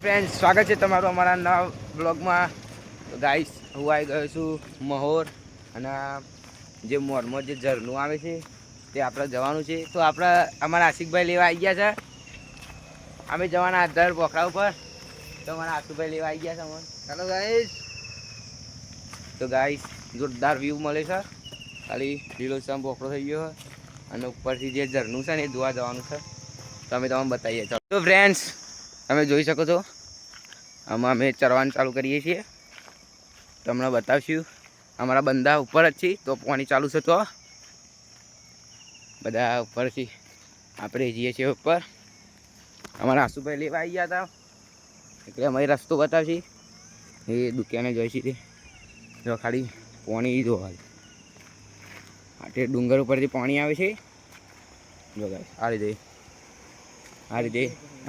Friends, સ્વાગત છે તમારું અમારા નવા બ્લોગમાં. તો ગાઈસ, હું આવી ગયો છું મહોર, અને જે મોરમાં જે ઝરણું આવે છે તે આપણે જવાનું છે. તો આપણે અમારા આશિકભાઈ લેવા આવી ગયા છે. અમે જવાના દર પોખરા ઉપર. તો અમારા આશુભાઈ લેવા આવી ગયા છે અમને. ચાલો ગાઈસ. તો ગાઈસ, જોરદાર વ્યૂ મળે છે. ખાલી લીલોછમ પોખરો થઈ ગયો અને ઉપરથી જે ઝરણું છે ને એ જોવા જવાનું છે. તો અમે તમને બતાવીએ. ચાલો તો ફ્રેન્ડ્સ, તમે જોઈ શકો છો, આમાં અમે ચરવાનું ચાલુ કરીએ છીએ. તમને બતાવશું. અમારા બંદા ઉપર જ છે, તો પાણી ચાલુ છે. તો બધા ઉપરથી આપણે જઈએ છીએ ઉપર. અમારા આશુભાઈ લેવા આવી ગયા હતા, એટલે અમારી રસ્તો બતાવશે. એ દુકાને જોઈ છે જો ખાલી પાણી જોવા આટલે ડુંગર ઉપરથી પાણી આવે છે. જો ગાઈસ,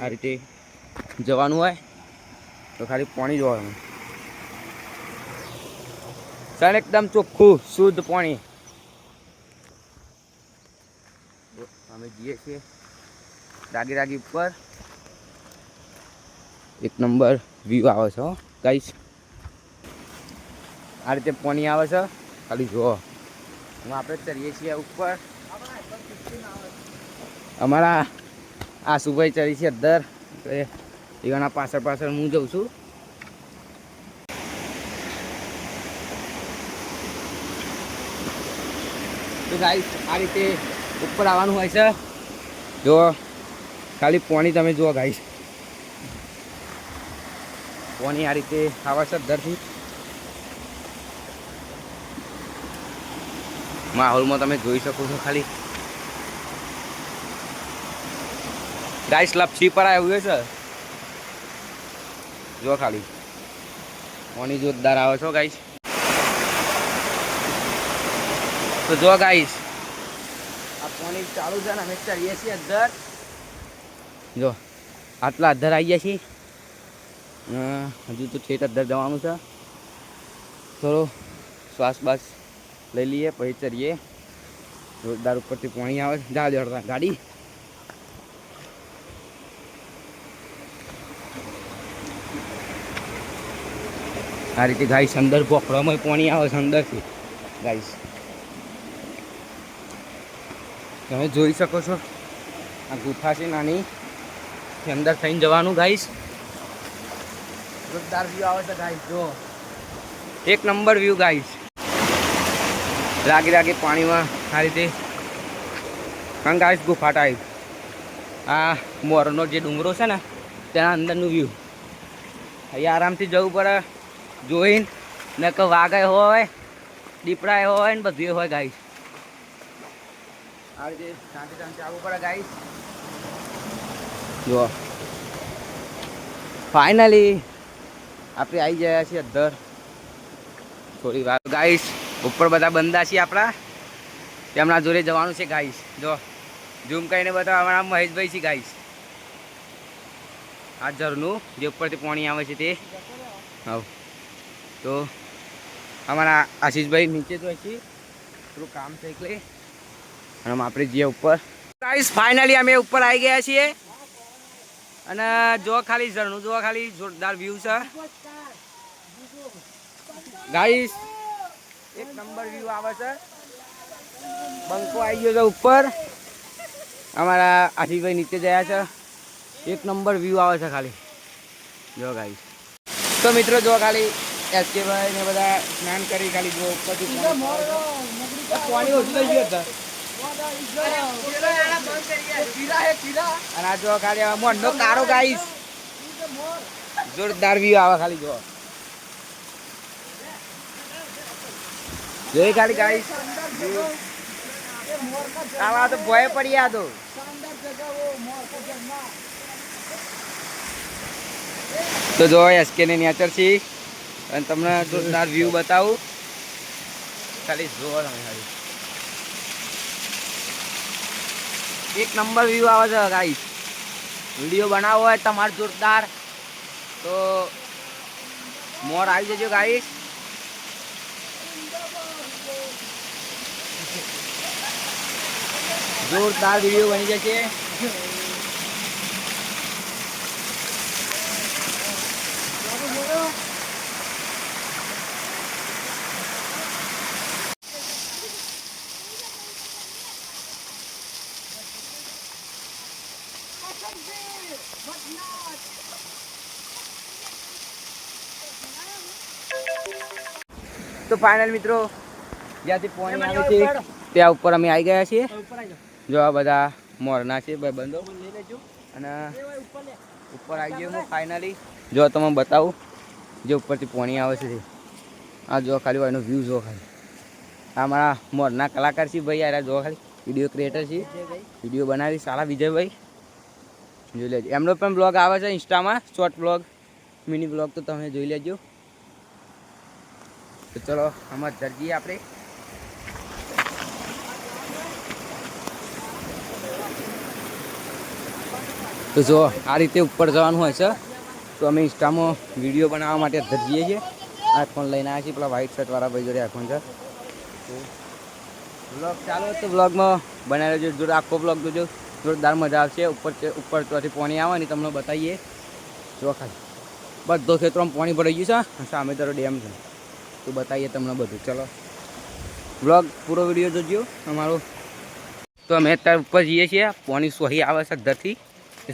આ રીતે જવાનું હોય તો ખાલી પાણી જોવાનું. સર એકદમ ચોખ્ખું શુદ્ધ પાણી. અમે જઈએ છીએ રાગી ઉપર. એક નંબર વ્યૂ આવે છે ગાઈસ. આ રીતે પાણી આવે છે, ખાલી જુઓ. આપણે ચડીએ છીએ ઉપર. અમારા આશુભાઈ ચડી છે અંદર. એના પાછળ હું જઉં છું. તો ગાઈસ, આ રીતે ઉપર આવવાનું હોય છે. જો ખાલી પાણી તમે જુઓ ગાઈસ. પાણી આ રીતે આવે છે અંદરથી. માહોલમાં તમે જોઈ શકો છો. ખાલી ગાઈસ, લપસી પર આવ્યું છે. જો ખાલી પાણી જોરદાર આવે છે ગાઈસ. તો જો ગાઈસ, આ પાણી ચાલુ છે ને અમે ચડીએ છીએ અંદર. જો આટલા અધર આવી ગયા છીએ. હજુ તો ઠેઠ અધર જવાનું છે. થોડો શ્વાસ બાસ લઈ લઈએ પછી ચડીએ. જોરદાર ઉપરથી પાણી આવે. જા જડતા ગાડી. આ રીતે ગાઈસ અંદર પોખરામાં પાણી આવે છે અંદરથી ગાઈસ. તમે જોઈ શકો છો, આ ગુફા છે નાની, અંદર થઈને જવાનું ગાઈસ. જોરદાર વ્યૂ આવે છે ગાઈસ. જો એક નંબર વ્યૂ ગાઈસ. રાગી પાણીમાં આ રીતે કારણ ગાઈસ ગુફા ટાઈપ. આ મોરનો જે ડુંગરો છે ને તેના અંદરનું વ્યૂ. અહીંયા આરામથી જવું પડે જોઈને. ને કે વાઘ હોય, દીપડા હોય ને બધું હોય ગાઈસ. આ રીતે શાંતિ આવવું પડે ગાઈસ. જો ફાઇનલી આપણે આવી ગયા છીએ અંદર. થોડી વાર ગાઈસ, ઉપર બધા બંદા છીએ આપણા, તેમના જોડે જવાનું છે ગાઈસ. જો ઝૂમ કરીને બધા અમારા મહેશભાઈ છે ગાઈસ. આ ઝરણું જે ઉપરથી પાણી આવે છે તે. હા, તો અમારા આશીષભાઈ નીચે તો છે, થોડું કામ છે એટલે. અને આપણે જઈએ ઉપર ગાઈસ. ફાઇનલી અમે ઉપર આવી ગયા છીએ. અને જો ખાલી ઝરણું જો ખાલી જોરદાર વ્યૂ છે ગાઈસ. એક નંબર વ્યૂ આવે છે. બંકો આવી ગયો છે ઉપર. અમારા આશીષભાઈ નીચે ગયા છે. એક નંબર વ્યૂ આવે છે ખાલી. જો ગાઈસ, તો મિત્રો જો ખાલી એસકે ભાઈ ને બધા સ્નાન કરી ખાલી જો ઉપરથી પાણી ઓછું થઈ ગયું હતું. અને આ જો ખાલી મોંનો કારો ગાઈસ. જોરદાર વ્યૂ આવે ખાલી જો. જોઈ ખાલી ગાઈસ. આવા તો ભય પડી ગયા તો. તો જો એસકે ને નેચર છે અને તમને જોરદાર વ્યૂ બતાવું. ખાલી જોવો તમે ખાલી. એક નંબર વ્યૂ આવે છે ગાઈસ. વિડીયો બનાવવો હોય તમારે જોરદાર તો મોર આવી જજો ગાઈસ. જોરદાર વિડીયો બની જશે. તો ફાઇનલ મિત્રો જ્યાંથી પાણી આવે છે ત્યાં ઉપર અમે આવી ગયા છીએ. જો આ બધા મોરના છે ભાઈબંધો અને ઉપર આવી ગયો હું ફાઇનલી. જો તમે બતાવું જે ઉપરથી પાણી આવે છે આ જો ખાલી એનો વ્યૂ જો ખાલી. આ મારા મોરના કલાકાર છે ભાઈ. યાર જો ખાલી વિડીયો ક્રિએટર છે, વિડીયો બનાવી સારા વિજયભાઈ. જોઈ લેજો એમનો પણ બ્લોગ આવે છે ઇન્સ્ટામાં, શોર્ટ બ્લોગ, મિની બ્લોગ, તો તમે જોઈ લેજો. તો ચલો આમાં જઈએ આપણે. તો જો આ રીતે ઉપર જવાનું હોય છે. તો અમે ઇન્સ્ટામાં વિડીયો બનાવવા માટે અંદર જઈએ છીએ. આઈફોન લઈને આવ્યા છીએ, પેલા વ્હાઇટ શર્ટવાળા ભાઈ જોડે આઈફોન છે. બ્લોગ ચાલો તો બ્લોગમાં બનાવી લેજો. જોડે આખો બ્લોગ જોજો, જોરદાર મજા આવશે. ઉપર ત્યાંથી પાણી આવે ને તમને બતાવીએ. જો ખાલી બધો ખેતરોમાં પાણી ભરાઈ ગયું છે. સામે તારો ડેમ છે, તો બતાવીએ તમને બધું. ચલો બ્લોગ પૂરો વિડીયો જોજો અમારો. તો અમે અત્યારે ઉપર જઈએ છીએ. પાણી સોહી આવે છે અધ્ધરથી,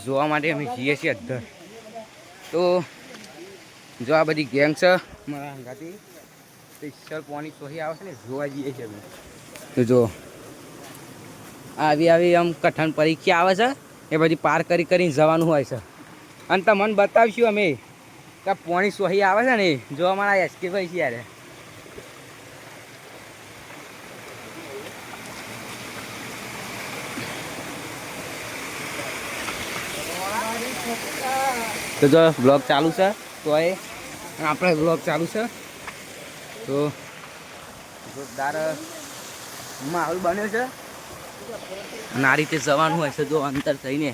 જોવા માટે અમે જઈએ છીએ અધ્ધર. તો જો આ બધી ગેંગ છે મારા હંગાથી, સ્પેશિયલ પાણી સોહી આવે છે ને જોવા જઈએ છીએ અમે. તો જો આવી આમ કઠણ પરીક્ષા આવે છે એ બધી પાર કરીને જવાનું હોય છે. અને તમને બતાવીશું અમે કે પાણી સોહી આવે છે ને જો અમારા એસકે ભાઈ છે યાર. તો જો બ્લોગ ચાલુ છે, તો એ આપણે બ્લોગ ચાલુ છે. તો જોરદાર માહોલ બન્યો છે અને આ રીતે જવાનું હોય છે જો અંતર થઈને.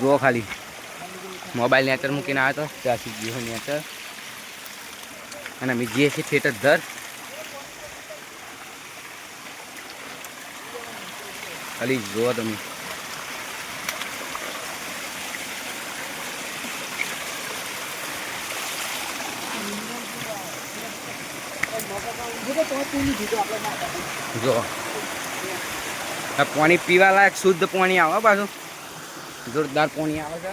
જો ખાલી મોબાઈલ નેચર મૂકીને આવ્યો તો ત્યાંથી ગયો નેચર. અને અમે જઈએ છીએ થિયેટર ધર. ખાલી જુઓ તમે. જો આ પાણી પીવા લાયક શુદ્ધ પાણી આવે પાછું, જોરદાર પાણી આવે છે.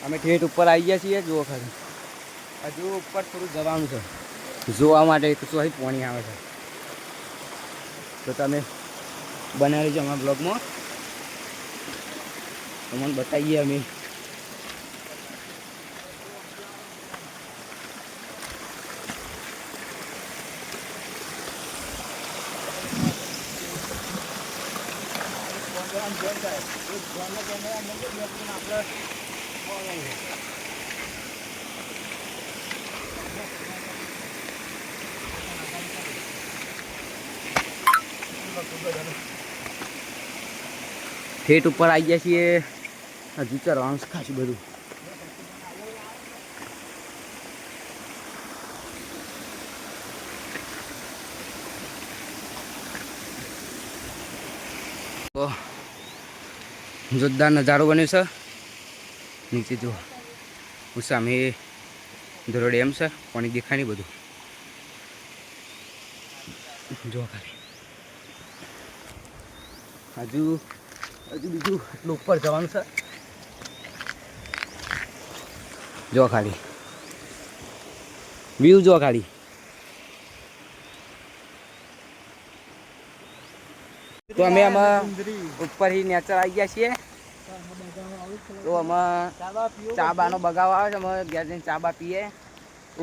અમે ઠેઠ ઉપર આવી ગયા છીએ. જુઓ ખાલી હજુ ઉપર થોડું જવાનું છે જોવા માટે તો શું અહીં પાણી આવે છે. તો તમે બનાવી લેજો અમારા બ્લોગમાં, તમને બતાવીએ અમે. ઠેઠ ઉપર આવી ગયા છીએ. હજુ ચરવાનું ખાસું બધું. જોરદાર નજારો બન્યો છે. નીચે જો સામે ધોરો ડેમ છે, પાણી દેખાય નહીં બધું. જો ખાલી હજુ બીજું એટલું ઉપર જવાનું છે. જો ખાલી વ્યૂ જો ખાલી. તો અમે આમાં ઉપરથી નેચર આવી ગયા છીએ. તો આમાં ચા બાનો બગાવ આવે છે. અમે ગયા જઈને ચા બા પીએ.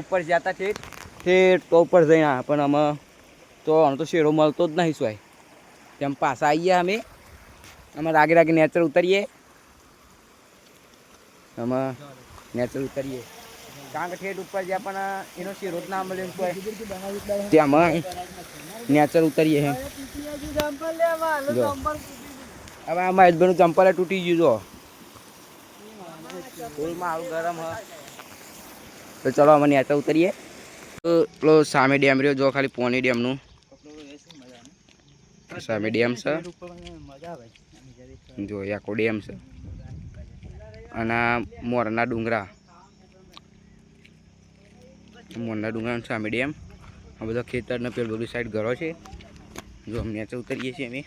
ઉપર જતા ઠેઠ તો ઉપર જઈને આવે પણ આમાં તો આનો તો શેરો મળતો જ નહીં સોય. તેમ પાછા આવી ગયા અમે રાગે નેચર ઉતરીએ. આમાં નેચર ઉતરીએ કારણ કે ઠેઠ ઉપર જ્યાં પણ એનો શેરો જ ના મળે ત્યાં નેચર ઉતરીએ. હવે આ મહેશભાઈનું ચંપલ તૂટી ગયું. જો ફૂલમાં આવું ગરમ હ. તો ચલો અમે નેચર ઉતરીએ. તો પેલો સામે ડેમ રહ્યો જો ખાલી પોની ડેમનું સામે ડેમ છે. જો આખો ડેમ છે અને મોરના ડુંગરા સામે ડેમ. આ બધા ખેતર ને પેલું બધું સાઈડ ઘરો છે. જો અમે નીચે ઉતરીએ છીએ અમે.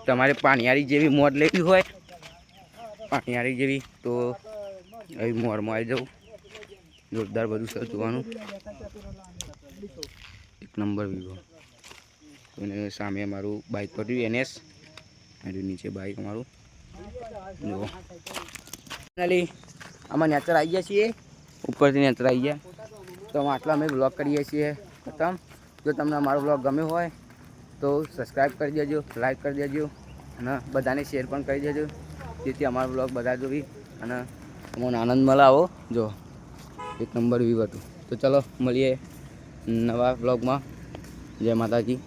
તમારે પાણીયારી જેવી મોજ લેવી હોય, પાણીયારી જેવી, તો અહીં મોરમાં આવી જાઉં. જોરદાર બધું સર જોવાનું, એક નંબર વિવો. અને સામે અમારું બાઇક પડ્યું NS, અને નીચે બાઇક અમારું. જો ફાઇનલી આમાં નેચર આવી ગયા છીએ, ઉપરથી નેચર આવી ગયા. તો આટલા અમે બ્લોગ કરીએ છીએ ખતમ. જો તમને અમારો બ્લોગ ગમ્યો હોય તો સબસ્ક્રાઈબ કરી દેજો, લાઈક કરી દેજો, અને બધાને શેર પણ કરી દેજો, જેથી અમારો બ્લોગ બધા જોવી અને અમને આનંદ મળે. આવો જો એક નંબર વ્યૂ હતું. તો ચલો મળીએ નવા બ્લોગમાં. જય માતાજી.